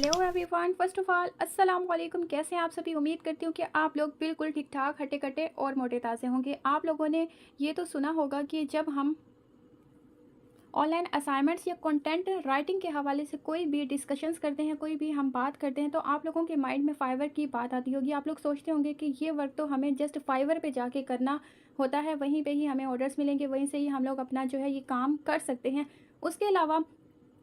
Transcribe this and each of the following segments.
Hello everyone, first of all अस्सलाम वालेकुम। कैसे हैं आप सभी? उम्मीद करती हूँ कि आप लोग बिल्कुल ठीक ठाक, हट्टे कट्टे और मोटे ताज़े होंगे। आप लोगों ने ये तो सुना होगा कि जब हम ऑनलाइन असाइनमेंट्स या कंटेंट राइटिंग के हवाले से कोई भी डिस्कशंस करते हैं, कोई भी हम बात करते हैं, तो आप लोगों के माइंड में फाइवर की बात आती होगी। आप लोग सोचते होंगे कि ये वर्क तो हमें जस्ट फाइवर पे जाके करना होता है, वहीं पे ही हमें ऑर्डर्स मिलेंगे, वहीं से ही हम लोग अपना जो है ये काम कर सकते हैं। उसके अलावा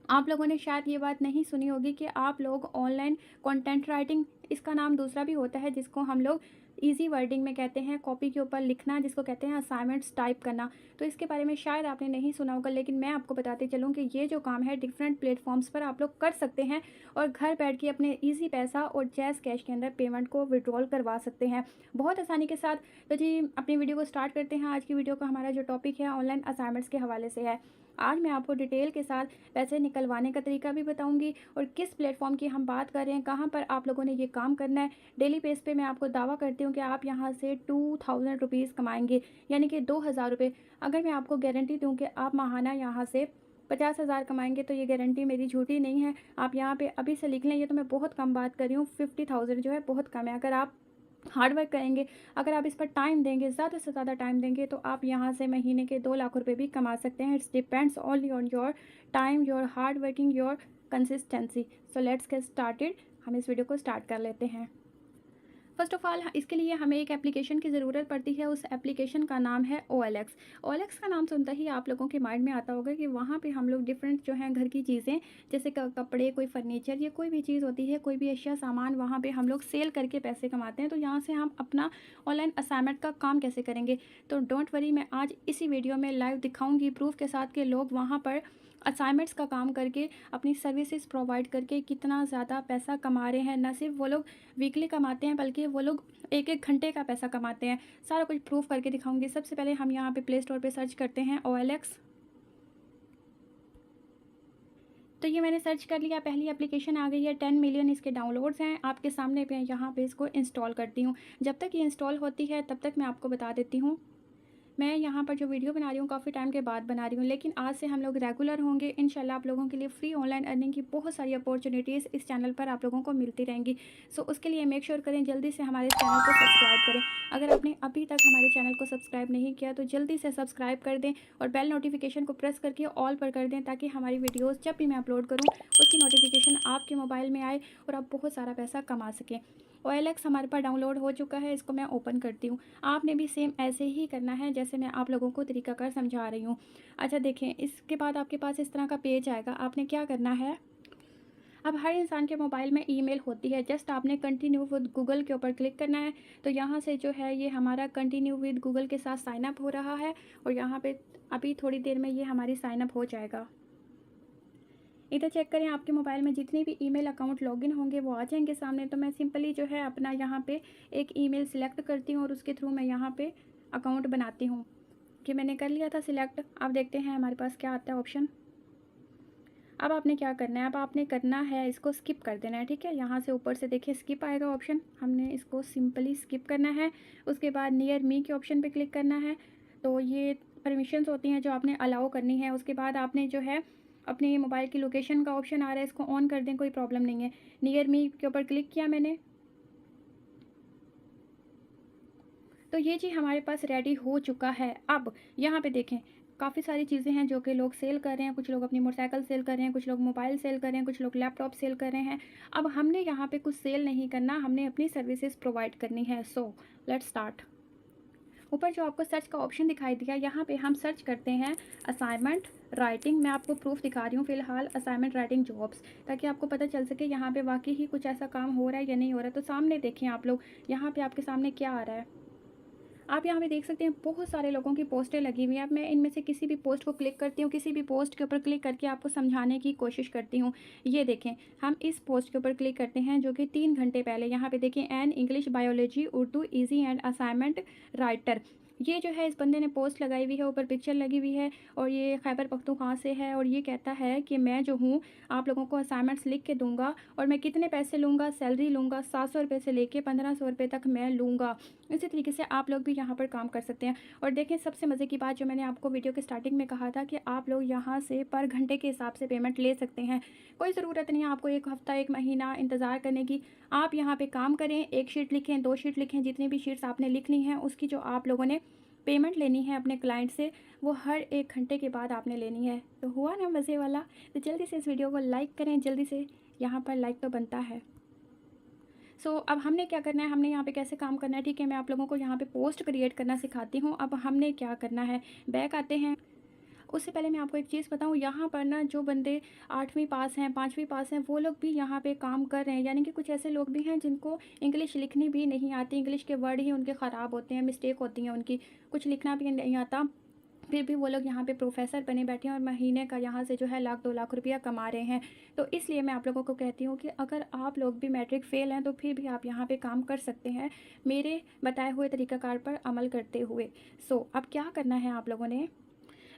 आप लोगों ने शायद ये बात नहीं सुनी होगी कि आप लोग ऑनलाइन कंटेंट राइटिंग, इसका नाम दूसरा भी होता है जिसको हम लोग इजी वर्डिंग में कहते हैं, कॉपी के ऊपर लिखना, जिसको कहते हैं असाइनमेंट्स टाइप करना। तो इसके बारे में शायद आपने नहीं सुना होगा, लेकिन मैं आपको बताते चलूँ कि ये जो काम है डिफरेंट प्लेटफॉर्म्स पर आप लोग कर सकते हैं और घर बैठ के अपने ईजी पैसा और जैज़ कैश के अंदर पेमेंट को विड्रॉल करवा सकते हैं बहुत आसानी के साथ। तो जी अपनी वीडियो को स्टार्ट करते हैं। आज की वीडियो का हमारा जो टॉपिक है ऑनलाइन असाइनमेंट्स के हवाले से है। आज मैं आपको डिटेल के साथ पैसे निकलवाने का तरीका भी बताऊंगी और किस प्लेटफॉर्म की हम बात कर रहे हैं, कहाँ पर आप लोगों ने ये काम करना है। डेली बेस पे मैं आपको दावा करती हूँ कि आप यहाँ से 2000 रुपीज़ कमाएंगे, यानी कि 2000 रुपये। अगर मैं आपको गारंटी दूँ कि आप माहाना यहाँ से 50,000 कमाएंगे, तो ये गारंटी मेरी झूठी नहीं है। आप यहाँ पे अभी से लिख लें, ये तो मैं बहुत कम बात कर रही हूँ। 50,000 जो है बहुत कम है। अगर आप हार्ड वर्क करेंगे, अगर आप इस पर टाइम देंगे, ज़्यादा से ज़्यादा टाइम देंगे, तो आप यहाँ से महीने के 2 लाख रुपए भी कमा सकते हैं। It's depends only on your time, your hard working, your consistency. So let's get started. हम इस वीडियो को स्टार्ट कर लेते हैं। फर्स्ट ऑफ ऑल इसके लिए हमें एक एप्लीकेशन की ज़रूरत पड़ती है। उस एप्लीकेशन का नाम है OLX। OLX का नाम सुनता ही आप लोगों के माइंड में आता होगा कि वहाँ पे हम लोग डिफरेंट जो हैं घर की चीज़ें, जैसे कपड़े, कोई फर्नीचर या कोई भी चीज़ होती है, कोई भी अशिया सामान, वहाँ पे हम लोग सेल करके पैसे कमाते हैं। तो यहाँ से हम अपना ऑनलाइन असाइनमेंट का काम कैसे करेंगे, तो डोंट वरी, मैं आज इसी वीडियो में लाइव दिखाऊँगी प्रूफ के साथ कि लोग वहाँ पर असाइनमेंट्स का काम करके, अपनी सर्विसेज प्रोवाइड करके कितना ज़्यादा पैसा कमा रहे हैं। न सिर्फ वो लोग वीकली कमाते हैं, बल्कि वो लोग एक एक घंटे का पैसा कमाते हैं। सारा कुछ प्रूफ करके दिखाऊंगी। सबसे पहले हम यहाँ पे प्ले स्टोर पे सर्च करते हैं OLX। तो ये मैंने सर्च कर लिया, पहली एप्लीकेशन आ गई है। 10 मिलियन इसके डाउनलोड्स हैं आपके सामने पे। यहाँ पे इसको इंस्टॉल करती हूँ। जब तक ये इंस्टॉल होती है तब तक मैं आपको बता देती हूँ, मैं यहाँ पर जो वीडियो बना रही हूँ काफ़ी टाइम के बाद बना रही हूँ, लेकिन आज से हम लोग रेगुलर होंगे इंशाल्लाह। आप लोगों के लिए फ्री ऑनलाइन अर्निंग की बहुत सारी अपॉर्चुनिटीज़ इस चैनल पर आप लोगों को मिलती रहेंगी। सो उसके लिए मेक श्योर करें जल्दी से हमारे चैनल को सब्सक्राइब करें। अगर आपने अभी तक हमारे चैनल को सब्सक्राइब नहीं किया तो जल्दी से सब्सक्राइब कर दें और बेल नोटिफिकेशन को प्रेस करके ऑल पर कर दें, ताकि हमारी वीडियोज़ जब भी मैं अपलोड करूँ उसकी नोटिफिकेशन आपके मोबाइल में आए और आप बहुत सारा पैसा कमा सकें। OLX हमारे पास डाउनलोड हो चुका है, इसको मैं ओपन करती हूँ। आपने भी सेम ऐसे ही करना है जैसे मैं आप लोगों को तरीकाकार समझा रही हूँ। अच्छा देखें, इसके बाद आपके पास इस तरह का पेज आएगा। आपने क्या करना है, अब हर इंसान के मोबाइल में ईमेल होती है। जस्ट आपने कंटिन्यू विद गूगल के ऊपर क्लिक करना है। तो यहाँ से जो है ये हमारा कंटिन्यू विद गूगल के साथ साइन अप हो रहा है और यहाँ पे अभी थोड़ी देर में ये हमारी साइन अप हो जाएगा। इधर चेक करें, आपके मोबाइल में जितने भी ईमेल अकाउंट लॉगिन होंगे वो आ जाएंगे सामने। तो मैं सिंपली जो है अपना यहाँ पे एक ईमेल सिलेक्ट करती हूँ और उसके थ्रू मैं यहाँ पे अकाउंट बनाती हूँ। कि मैंने कर लिया था सिलेक्ट। अब देखते हैं हमारे पास क्या आता है ऑप्शन। अब आपने क्या करना है, अब आपने करना है इसको स्किप कर देना है, ठीक है। यहाँ से ऊपर से देखिए स्किप आएगा ऑप्शन, हमने इसको सिंपली स्किप करना है। उसके बाद नियर मी के ऑप्शन पे क्लिक करना है। तो ये परमिशंस होती हैं जो आपने अलाउ करनी है। उसके बाद आपने जो है अपने मोबाइल की लोकेशन का ऑप्शन आ रहा है, इसको ऑन कर दें, कोई प्रॉब्लम नहीं है। नियर मी के ऊपर क्लिक किया मैंने, तो ये जी हमारे पास रेडी हो चुका है। अब यहाँ पे देखें काफ़ी सारी चीज़ें हैं जो कि लोग सेल कर रहे हैं। कुछ लोग अपनी मोटरसाइकिल सेल कर रहे हैं, कुछ लोग मोबाइल सेल कर रहे हैं, कुछ लोग लैपटॉप सेल कर रहे हैं। अब हमने यहाँ पे कुछ सेल नहीं करना, हमने अपनी सर्विसेज प्रोवाइड करनी है। So let's start. ऊपर जो आपको सर्च का ऑप्शन दिखाई दिया, यहाँ पे हम सर्च करते हैं असाइनमेंट राइटिंग। मैं आपको प्रूफ दिखा रही हूँ फ़िलहाल, असाइनमेंट राइटिंग जॉब्स, ताकि आपको पता चल सके यहाँ पे वाकई ही कुछ ऐसा काम हो रहा है या नहीं हो रहा है। तो सामने देखें आप लोग, यहाँ पे आपके सामने क्या आ रहा है। आप यहाँ पे देख सकते हैं बहुत सारे लोगों की पोस्टें लगी हुई हैं। अब मैं इनमें से किसी भी पोस्ट को क्लिक करती हूँ, किसी भी पोस्ट के ऊपर क्लिक करके आपको समझाने की कोशिश करती हूँ। ये देखें, हम इस पोस्ट के ऊपर क्लिक करते हैं जो कि 3 घंटे पहले, यहाँ पे देखें an English biology Urdu easy and assignment writer. ये जो है इस बंदे ने पोस्ट लगाई हुई है, ऊपर पिक्चर लगी हुई है और ये खैबर पख्तूनख्वा से है और ये कहता है कि मैं जो हूँ आप लोगों को असाइनमेंट्स लिख के दूंगा और मैं कितने पैसे लूँगा, सैलरी लूँगा 700 रुपये से लेके 1500 रुपये तक मैं लूँगा। इसी तरीके से आप लोग भी यहाँ पर काम कर सकते हैं। और देखें, सबसे मज़े की बात जो मैंने आपको वीडियो के स्टार्टिंग में कहा था कि आप लोग यहाँ से पर घंटे के हिसाब से पेमेंट ले सकते हैं। कोई ज़रूरत नहीं है आपको 1 हफ़्ता 1 महीना इंतज़ार करने की। आप यहाँ पे काम करें, 1 शीट लिखें, 2 शीट लिखें, जितनी भी शीट्स आपने लिख ली हैं उसकी जो आप लोगों ने पेमेंट लेनी है अपने क्लाइंट से, वो हर 1 घंटे के बाद आपने लेनी है। तो हुआ ना मज़े वाला? तो जल्दी से इस वीडियो को लाइक करें, जल्दी से, यहाँ पर लाइक तो बनता है। अब हमने क्या करना है, हमने यहाँ पे कैसे काम करना है, ठीक है, मैं आप लोगों को यहाँ पे पोस्ट क्रिएट करना सिखाती हूँ। अब हमने क्या करना है, बैक आते हैं। उससे पहले मैं आपको एक चीज़ बताऊँ, यहाँ पर ना जो बंदे 8वीं पास हैं, 5वीं पास हैं, वो लोग भी यहाँ पे काम कर रहे हैं। यानी कि कुछ ऐसे लोग भी हैं जिनको इंग्लिश लिखनी भी नहीं आती, इंग्लिश के वर्ड ही उनके ख़राब होते हैं, मिस्टेक होती हैं उनकी, कुछ लिखना भी नहीं आता, फिर भी वो लोग यहाँ पे प्रोफेसर बने बैठे हैं और महीने का यहाँ से जो है 1 लाख 2 लाख रुपया कमा रहे हैं। तो इसलिए मैं आप लोगों को कहती हूँ कि अगर आप लोग भी मैट्रिक फ़ेल हैं तो फिर भी आप यहाँ पे काम कर सकते हैं, मेरे बताए हुए तरीक़ाकार पर अमल करते हुए। अब क्या करना है आप लोगों ने,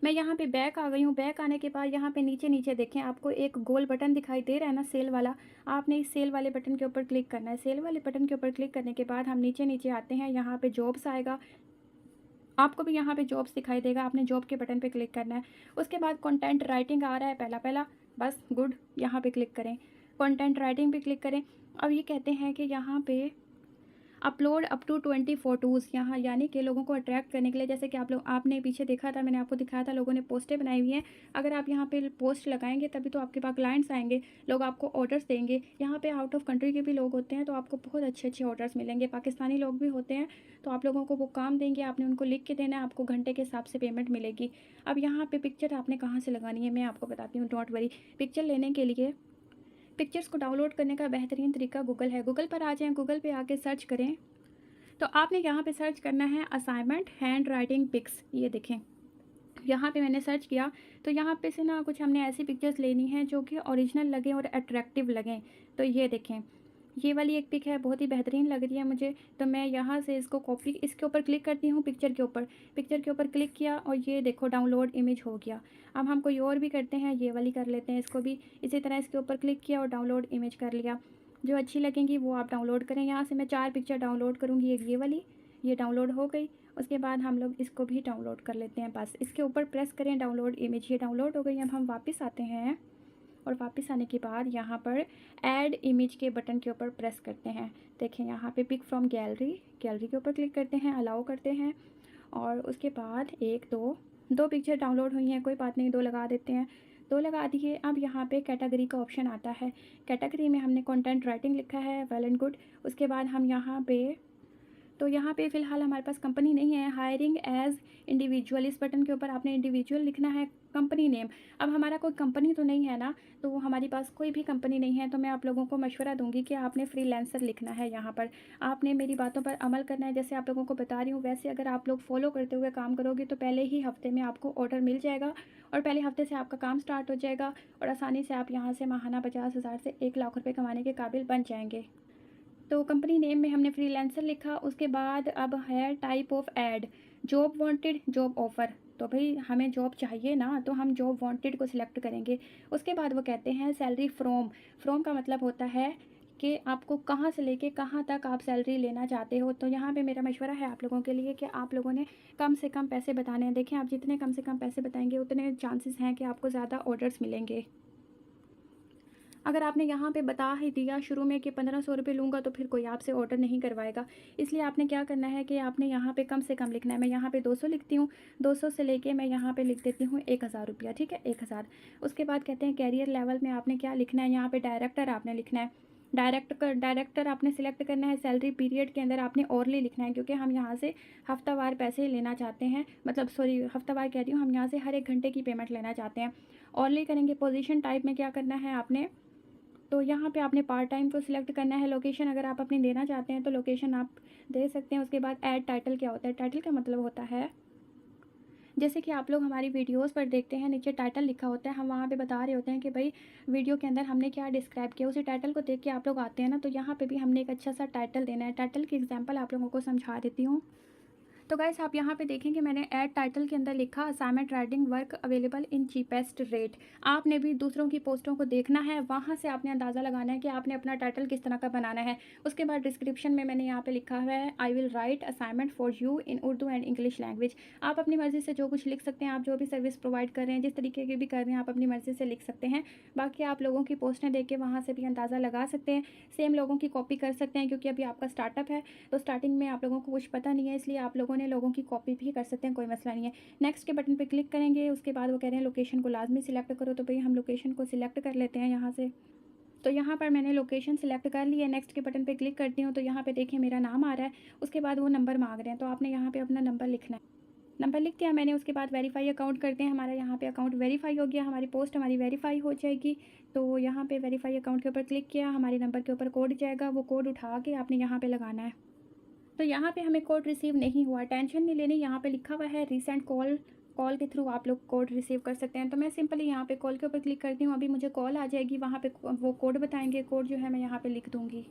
मैं यहाँ पे बैक आ गई हूँ। बैक आने के बाद यहाँ पे नीचे नीचे देखें, आपको एक गोल बटन दिखाई दे रहा है ना, सेल वाला। आपने इस सेल वाले बटन के ऊपर क्लिक करना है। सेल वाले बटन के ऊपर क्लिक करने के बाद हम नीचे नीचे आते हैं, यहाँ पे जॉब्स आएगा, आपको भी यहाँ पे जॉब्स दिखाई देगा, आपने जॉब के बटन पे क्लिक करना है। उसके बाद कंटेंट राइटिंग आ रहा है पहला पहला, बस गुड, यहाँ पे क्लिक करें, कंटेंट राइटिंग पे क्लिक करें। अब ये कहते हैं कि यहाँ पे अपलोड अप टू 20 फ़ोटोज़, यहाँ यानी कि लोगों को अट्रैक्ट करने के लिए, जैसे कि आपने पीछे देखा था, मैंने आपको दिखाया था, लोगों ने पोस्टें बनाई हुई हैं। अगर आप यहाँ पे पोस्ट लगाएंगे तभी तो आपके पास क्लाइंट्स आएंगे, लोग आपको ऑर्डर्स देंगे। यहाँ पे आउट ऑफ कंट्री के भी लोग होते हैं तो आपको बहुत अच्छे अच्छे ऑर्डर्स मिलेंगे, पाकिस्तानी लोग भी होते हैं तो आप लोगों को वो काम देंगे, आपने उनको लिख के देना है, आपको घंटे के हिसाब से पेमेंट मिलेगी। अब यहाँ पर पिक्चर आपने कहाँ से लगानी है मैं आपको बताती हूँ, डोंट वरी। पिक्चर लेने के लिए, पिक्चर्स को डाउनलोड करने का बेहतरीन तरीका गूगल है। गूगल पर आ जाएँ, गूगल पे आके सर्च करें, तो आपने यहाँ पे सर्च करना है असाइनमेंट हैंड राइटिंग पिक्स। ये देखें, यहाँ पे मैंने सर्च किया तो यहाँ पे से ना कुछ हमने ऐसी पिक्चर्स लेनी है जो कि ओरिजिनल लगें और अट्रैक्टिव लगें। तो ये देखें, ये वाली एक पिक है, बहुत ही बेहतरीन लग रही है मुझे, तो मैं यहाँ से इसको कॉपी, इसके ऊपर क्लिक करती हूँ, पिक्चर के ऊपर, पिक्चर के ऊपर क्लिक किया और ये देखो डाउनलोड इमेज हो गया। अब हम कोई और भी करते हैं, ये वाली कर लेते हैं, इसको भी इसी तरह इसके ऊपर क्लिक किया और डाउनलोड इमेज कर लिया। जो अच्छी लगेंगी वो आप डाउनलोड करें। यहाँ से मैं 4 पिक्चर डाउनलोड करूँगी, एक ये वाली, ये डाउनलोड हो गई। उसके बाद हम लोग इसको भी डाउनलोड कर लेते हैं, बस इसके ऊपर प्रेस करें डाउनलोड इमेज, ये डाउनलोड हो गई। अब हम वापस आते हैं और वापस आने के बाद यहाँ पर ऐड इमेज के बटन के ऊपर प्रेस करते हैं। देखें यहाँ पे पिक फ्रॉम गैलरी, गैलरी के ऊपर क्लिक करते हैं, अलाउ करते हैं और उसके बाद 1 2 पिक्चर डाउनलोड हुई हैं, कोई बात नहीं, 2 लगा देते हैं, 2 लगा दिए। अब यहाँ पे कैटेगरी का ऑप्शन आता है, कैटेगरी में हमने कंटेंट राइटिंग लिखा है, वेल एंड गुड। उसके बाद हम यहाँ पे, तो यहाँ पे फ़िलहाल हमारे पास कंपनी नहीं है, हायरिंग एज इंडिविजुअल, इस बटन के ऊपर आपने इंडिविजुअल लिखना है, कंपनी नेम। अब हमारा कोई कंपनी तो नहीं है ना, तो हमारे पास कोई भी कंपनी नहीं है, तो मैं आप लोगों को मशवरा दूंगी कि आपने फ्रीलांसर लिखना है। यहाँ पर आपने मेरी बातों पर अमल करना है, जैसे आप लोगों को बता रही हूँ वैसे अगर आप लोग फॉलो करते हुए काम करोगे तो पहले ही हफ्ते में आपको ऑर्डर मिल जाएगा और पहले हफ्ते से आपका काम स्टार्ट हो जाएगा और आसानी से आप यहाँ से माहाना 50,000 से 1 लाख रुपये कमाने के काबिल बन जाएंगे। तो कंपनी नेम में हमने फ्रीलांसर लिखा। उसके बाद अब है type of add, job wanted, job offer. तो भाई हमें जॉब चाहिए ना, तो हम जॉब वांटेड को सिलेक्ट करेंगे। उसके बाद वो कहते हैं सैलरी फ्रॉम, फ्रॉम का मतलब होता है कि आपको कहाँ से लेके कहाँ तक आप सैलरी लेना चाहते हो। तो यहाँ पे मेरा मशवरा है आप लोगों के लिए कि आप लोगों ने कम से कम पैसे बताने हैं। देखें, आप जितने कम से कम पैसे बताएंगे उतने चांसेस हैं कि आपको ज़्यादा ऑर्डर्स मिलेंगे। अगर आपने यहाँ पे बता ही दिया शुरू में कि 1500 रुपये लूँगा तो फिर कोई आपसे ऑर्डर नहीं करवाएगा। इसलिए आपने क्या करना है कि आपने यहाँ पे कम से कम लिखना है। मैं यहाँ पे 200 लिखती हूँ, 200 से लेके मैं यहाँ पे लिख देती हूँ 1000 रुपया, ठीक है, 1000। उसके बाद कहते हैं कैरियर लेवल में आपने क्या लिखना है, यहाँ पे डायरेक्टर आपने लिखना है। डायरेक्टर आपने सिलेक्ट करना है। सैलरी पीरियड के अंदर आपने औरली लिखना है, क्योंकि हम यहाँ से हफ्तावार पैसे लेना चाहते हैं, मतलब सॉरी हफ्तावार कह रही हूँ, हम यहाँ से हर 1 घंटे की पेमेंट लेना चाहते हैं। औरली करेंगे। पोजीशन टाइप में क्या करना है आपने, तो यहाँ पे आपने पार्ट टाइम को सिलेक्ट करना है। लोकेशन अगर आप अपनी देना चाहते हैं तो लोकेशन आप दे सकते हैं। उसके बाद ऐड टाइटल क्या होता है, टाइटल का मतलब होता है जैसे कि आप लोग हमारी वीडियोस पर देखते हैं नीचे टाइटल लिखा होता है, हम वहाँ पे बता रहे होते हैं कि भाई वीडियो के अंदर हमने क्या डिस्क्राइब किया, उसी टाइटल को देख के आप लोग आते हैं ना, तो यहाँ पे भी हमने एक अच्छा सा टाइटल देना है। टाइटल की एग्जांपल आप लोगों को समझा देती हूँ। तो गाइस आप यहाँ पे देखेंगे मैंने ऐड टाइटल के अंदर लिखा assignment writing work available in cheapest rate. आपने भी दूसरों की पोस्टों को देखना है, वहाँ से आपने अंदाज़ा लगाना है कि आपने अपना टाइटल किस तरह का बनाना है। उसके बाद डिस्क्रिप्शन में मैंने यहाँ पे लिखा हुआ है I will write assignment for you in Urdu and English language. आप अपनी मर्ज़ी से जो कुछ लिख सकते हैं, आप जो भी सर्विस प्रोवाइड कर रहे हैं, जिस तरीके की भी कर रहे हैं, आप अपनी मर्ज़ी से लिख सकते हैं। बाकी आप लोगों की पोस्टें देख के वहाँ से भी अंदाज़ा लगा सकते हैं। सेम लोगों की कॉपी कर सकते हैं, क्योंकि अभी आपका स्टार्टअप है तो स्टार्टिंग में आप लोगों को कुछ पता नहीं है, इसलिए आप लोगों ने लोगों की कॉपी भी कर सकते हैं, कोई मसला नहीं है। नेक्स्ट के बटन पे क्लिक करेंगे, उसके बाद वो कह रहे हैं लोकेशन को लाजमी सिलेक्ट करो, तो भाई हम लोकेशन को सिलेक्ट कर लेते हैं यहाँ से। तो यहाँ पर मैंने लोकेशन सिलेक्ट कर ली है। नेक्स्ट के बटन पे क्लिक करती हूँ तो यहाँ पे देखिए मेरा नाम आ रहा है। उसके बाद वो नंबर मांग रहे हैं, तो आपने यहाँ पे अपना नंबर लिखना है। नंबर लिख दिया मैंने। उसके बाद वेरीफाई अकाउंट करते हैं। हमारा यहाँ पे अकाउंट वेरीफाई हो गया, हमारी पोस्ट हमारी वेरीफाई हो जाएगी। तो यहाँ पे वेरीफाई अकाउंट के ऊपर क्लिक किया, हमारे नंबर के ऊपर कोड जाएगा, वो कोड उठा के आपने यहाँ पे लगाना है। तो यहाँ पे हमें कोड रिसीव नहीं हुआ, टेंशन नहीं लेनी। यहाँ पे लिखा हुआ है रीसेंट कॉल के थ्रू आप लोग कोड रिसीव कर सकते हैं। तो मैं सिंपली यहाँ पे कॉल के ऊपर क्लिक करती हूँ। अभी मुझे कॉल आ जाएगी, वहाँ पे वो कोड बताएंगे। कोड जो है मैं यहाँ पे लिख दूँगी।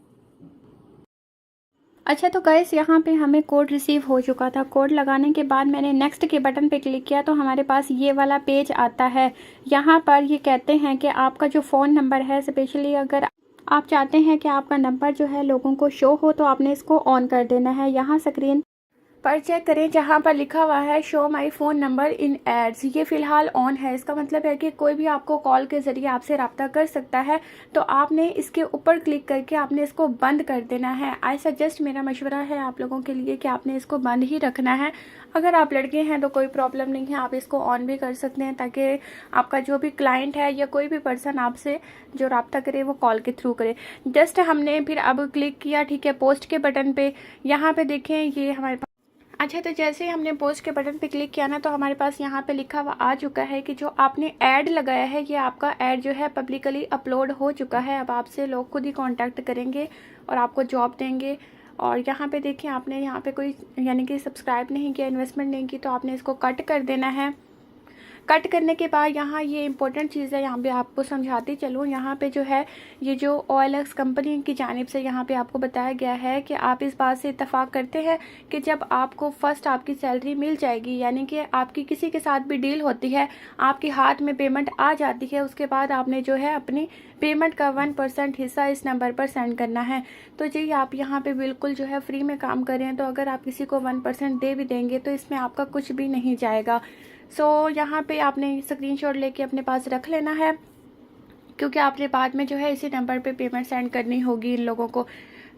अच्छा तो गाइस यहाँ पे हमें कोड रिसीव हो चुका था। कोड लगाने के बाद मैंने नेक्स्ट के बटन पे क्लिक किया तो हमारे पास ये वाला पेज आता है। यहाँ पर ये कहते हैं कि आपका जो फ़ोन नंबर है, स्पेशली अगर आप चाहते हैं कि आपका नंबर जो है लोगों को शो हो, तो आपने इसको ऑन कर देना है। यहाँ स्क्रीन पर चेक करें, जहाँ पर लिखा हुआ है show my phone number in ads, ये फ़िलहाल ऑन है। इसका मतलब है कि कोई भी आपको कॉल के ज़रिए आपसे रब्ता कर सकता है। तो आपने इसके ऊपर क्लिक करके आपने इसको बंद कर देना है। आई सजेस्ट, मेरा मशवरा है आप लोगों के लिए कि आपने इसको बंद ही रखना है। अगर आप लड़के हैं तो कोई प्रॉब्लम नहीं है, आप इसको ऑन भी कर सकते हैं, ताकि आपका जो भी क्लाइंट है या कोई भी पर्सन आपसे जो रब्ता करे वो कॉल के थ्रू करे। जस्ट हमने फिर अब क्लिक किया, ठीक है, पोस्ट के बटन पे। यहाँ पे देखें ये हमारे पास, अच्छा तो जैसे ही हमने पोस्ट के बटन पे क्लिक किया ना, तो हमारे पास यहाँ पे लिखा हुआ आ चुका है कि जो आपने ऐड लगाया है, ये आपका ऐड जो है पब्लिकली अपलोड हो चुका है। अब आपसे लोग खुद ही कांटेक्ट करेंगे और आपको जॉब देंगे। और यहाँ पे देखिए, आपने यहाँ पे कोई यानी कि सब्सक्राइब नहीं किया, इन्वेस्टमेंट नहीं की, तो आपने इसको कट कर देना है। कट करने के बाद यहाँ ये इंपॉर्टेंट चीज़ है, यहाँ पे आपको समझाती चलूँ। यहाँ पे जो है ये जो OLX कंपनी की जानिब से यहाँ पे आपको बताया गया है कि आप इस बात से इत्तेफाक करते हैं कि जब आपको फर्स्ट आपकी सैलरी मिल जाएगी, यानी कि आपकी किसी के साथ भी डील होती है, आपके हाथ में पेमेंट आ जाती है, उसके बाद आपने जो है अपनी पेमेंट का 1% हिस्सा इस नंबर पर सेंड करना है। तो जी आप यहाँ पे बिल्कुल जो है फ्री में काम कर रहे हैं, तो अगर आप किसी को 1% दे भी देंगे तो इसमें आपका कुछ भी नहीं जाएगा। यहाँ पे आपने स्क्रीनशॉट लेके अपने पास रख लेना है, क्योंकि आपने बाद में जो है इसी नंबर पे पेमेंट सेंड करनी होगी इन लोगों को।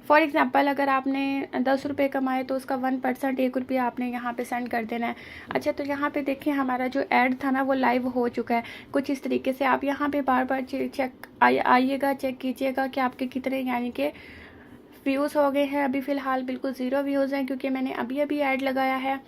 फॉर एग्जांपल, अगर आपने 10 रुपये कमाए तो उसका 1% 1 रुपया आपने यहाँ पे सेंड कर देना है। अच्छा तो यहाँ पे देखिए हमारा जो ऐड था ना वो लाइव हो चुका है कुछ इस तरीके से। आप यहाँ पे बार बार चेक आइएगा, चेक कीजिएगा कि आपके कितने यानी कि व्यूज़ हो गए हैं। अभी फ़िलहाल बिल्कुल 0 व्यूज़ हैं, क्योंकि मैंने अभी अभी ऐड लगाया है।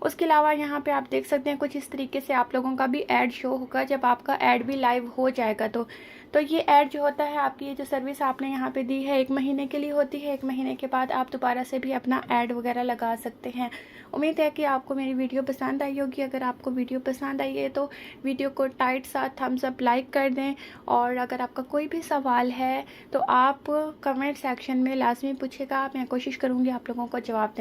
उसके अलावा यहाँ पे आप देख सकते हैं कुछ इस तरीके से आप लोगों का भी ऐड शो होगा जब आपका ऐड भी लाइव हो जाएगा। तो ये ऐड जो होता है, आपकी ये जो सर्विस आपने यहाँ पे दी है 1 महीने के लिए होती है। 1 महीने के बाद आप दोबारा से भी अपना ऐड वगैरह लगा सकते हैं। उम्मीद है कि आपको मेरी वीडियो पसंद आई होगी। अगर आपको वीडियो पसंद आई है तो वीडियो को टाइट सा थम्स अप लाइक कर दें, और अगर आपका कोई भी सवाल है तो आप कमेंट सेक्शन में लाजमी पूछेगा। मैं कोशिश करूँगी आप लोगों को जवाब दें।